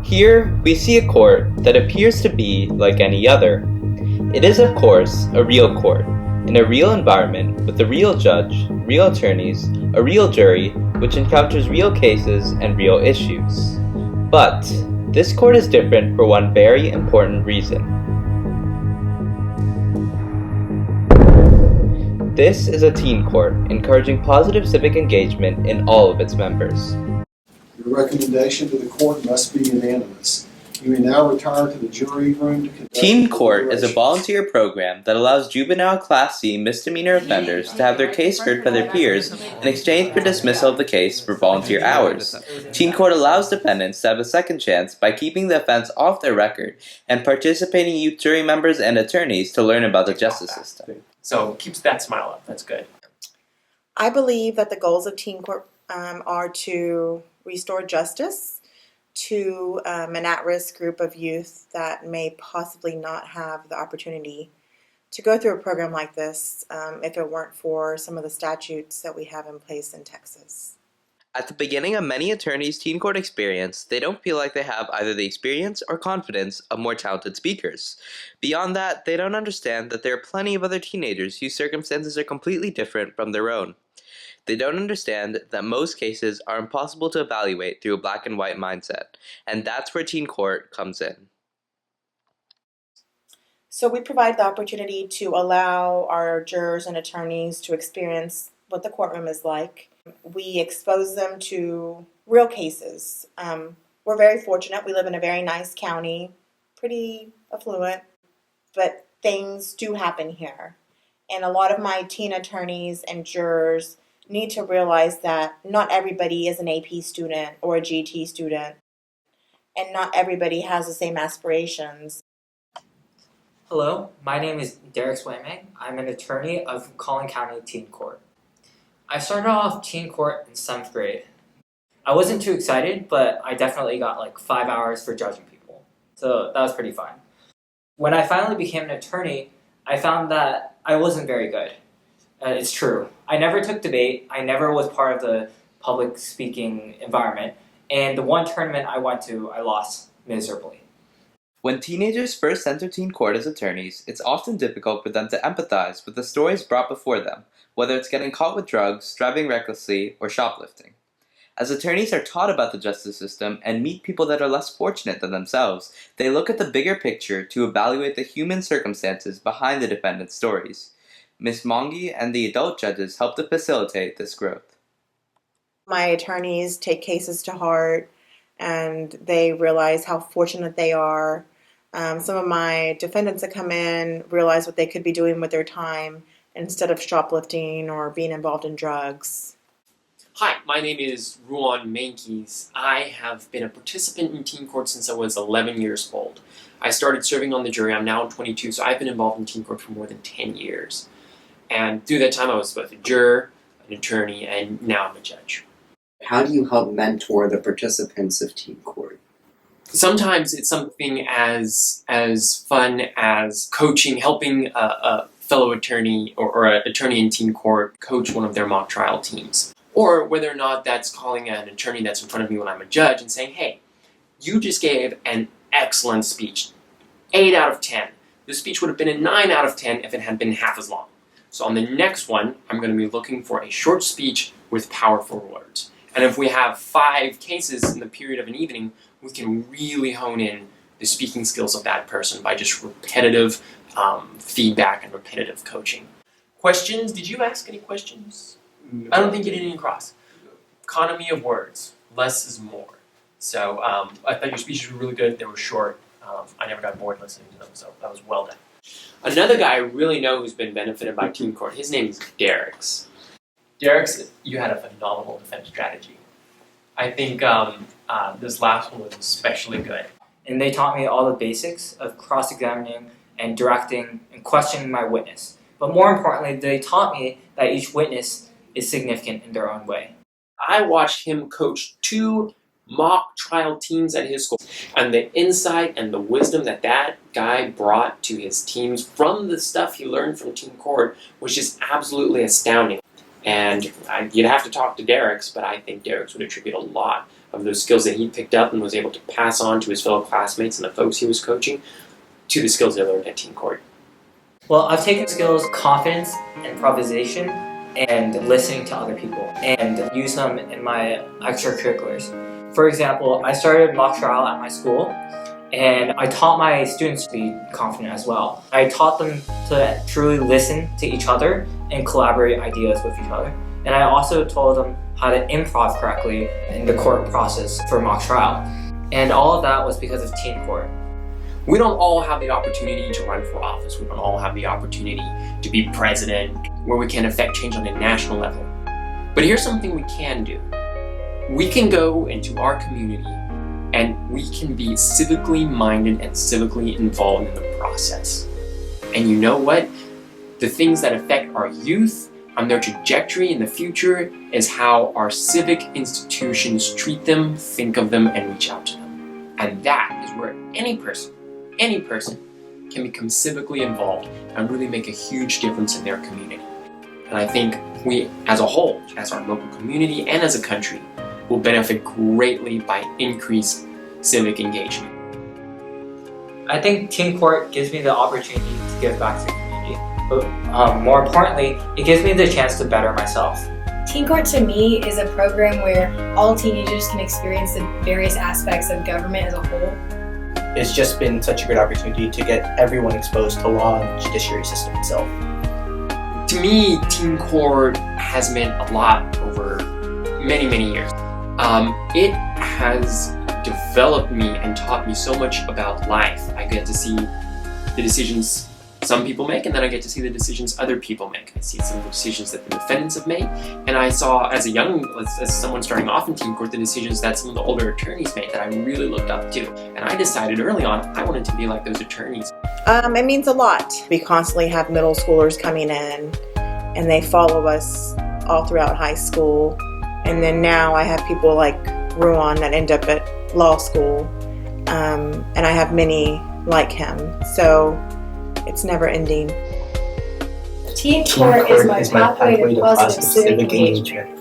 Here, we see a court that appears to be like any other. It is, of course, a real court, in a real environment with a real judge, real attorneys, a real jury, which encounters real cases and real issues. But this court is different for one very important reason. This is a teen court, encouraging positive civic engagement in all of its members. Your recommendation to the court must be unanimous. You may now retire to the jury room to conduct Teen Court is a volunteer program that allows juvenile Class C misdemeanor offenders to have their case heard by their peers in exchange for dismissal of the case for volunteer hours. Teen Court allows defendants to have a second chance by keeping the offense off their record and participating youth jury members and attorneys to learn about the justice system. So keeps that smile up. That's good. I believe that the goals of Teen Court are to restore justice to an at-risk group of youth that may possibly not have the opportunity to go through a program like this if it weren't for some of the statutes that we have in place in Texas. At the beginning of many attorneys' teen court experience, they don't feel like they have either the experience or confidence of more talented speakers. Beyond that, they don't understand that there are plenty of other teenagers whose circumstances are completely different from their own. They don't understand that most cases are impossible to evaluate through a black and white mindset, and that's where teen court comes in. So we provide the opportunity to allow our jurors and attorneys to experience what the courtroom is like. We expose them to real cases. We're very fortunate. We live in a very nice county, pretty affluent, but things do happen here. And a lot of my teen attorneys and jurors need to realize that not everybody is an AP student or a GT student, and not everybody has the same aspirations. Hello, my name is Derek Swayman. I'm an attorney of Collin County Teen Court. I started off teen court in 7th grade. I wasn't too excited, but I definitely got like 5 hours for judging people. So that was pretty fun. When I finally became an attorney, I found that I wasn't very good. It's true. I never took debate. I never was part of the public speaking environment. And the one tournament I went to, I lost miserably. When teenagers first enter teen court as attorneys, it's often difficult for them to empathize with the stories brought before them, whether it's getting caught with drugs, driving recklessly, or shoplifting. As attorneys are taught about the justice system and meet people that are less fortunate than themselves, they look at the bigger picture to evaluate the human circumstances behind the defendant's stories. Ms. Mongi and the adult judges help to facilitate this growth. My attorneys take cases to heart, and they realize how fortunate they are. Some of my defendants that come in realize what they could be doing with their time instead of shoplifting or being involved in drugs. Hi, my name is Ruan Mankies. I have been a participant in teen court since I was 11 years old. I started serving on the jury. I'm now 22, so I've been involved in teen court for more than 10 years. And through that time, I was both a juror, an attorney, and now I'm a judge. How do you help mentor the participants of teen court? Sometimes it's something as fun as coaching, helping a fellow attorney or an attorney in teen court coach one of their mock trial teams. Or whether or not that's calling an attorney that's in front of me when I'm a judge and saying, hey, you just gave an excellent speech. 8 out of 10. This speech would have been a 9 out of 10 if it had been half as long. So on the next one, I'm going to be looking for a short speech with powerful words. And if we have 5 cases in the period of an evening, we can really hone in the speaking skills of that person by just repetitive feedback and repetitive coaching. Questions? Did you ask any questions? No. I don't think you did any cross. Economy of words. Less is more. So I thought your speeches were really good. They were short. I never got bored listening to them, so that was well done. Another guy I really know who's been benefited by teen court, his name is Derek's. Derek's, you had a phenomenal defense strategy. I think this last one was especially good. And they taught me all the basics of cross-examining and directing and questioning my witness. But more importantly, they taught me that each witness is significant in their own way. I watched him coach 2 mock trial teams at his school, and the insight and the wisdom that that guy brought to his teams from the stuff he learned from teen court was just absolutely astounding. And you'd have to talk to Derek's, but I think Derek's would attribute a lot of those skills that he picked up and was able to pass on to his fellow classmates and the folks he was coaching to the skills they learned at teen court? Well, I've taken skills confidence, improvisation, and listening to other people, and use them in my extracurriculars. For example, I started mock trial at my school, and I taught my students to be confident as well. I taught them to truly listen to each other and collaborate ideas with each other. And I also told them how to improv correctly in the court process for mock trial. And all of that was because of teen court. We don't all have the opportunity to run for office. We don't all have the opportunity to be president, where we can affect change on a national level. But here's something we can do. We can go into our community and we can be civically minded and civically involved in the process. And you know what? The things that affect our youth on their trajectory in the future is how our civic institutions treat them, think of them, and reach out to them. And that is where any person can become civically involved and really make a huge difference in their community. And I think we, as a whole, as our local community and as a country, will benefit greatly by increased civic engagement. I think teen court gives me the opportunity to give back to the community, but more importantly, it gives me the chance to better myself. Teen Court to me is a program where all teenagers can experience the various aspects of government as a whole. It's just been such a great opportunity to get everyone exposed to law and judiciary system itself. To me, teen court has meant a lot over many, many years. It has developed me and taught me so much about life. I get to see the decisions some people make, and then I get to see the decisions other people make. I see some of the decisions that the defendants have made, and I saw as someone starting off in teen court, the decisions that some of the older attorneys made that I really looked up to. And I decided early on I wanted to be like those attorneys. It means a lot. We constantly have middle schoolers coming in, and they follow us all throughout high school. And then now I have people like Ruan that end up at law school, and I have many like him. So it's never ending. Teen Court is my pathway to positive civic engagement.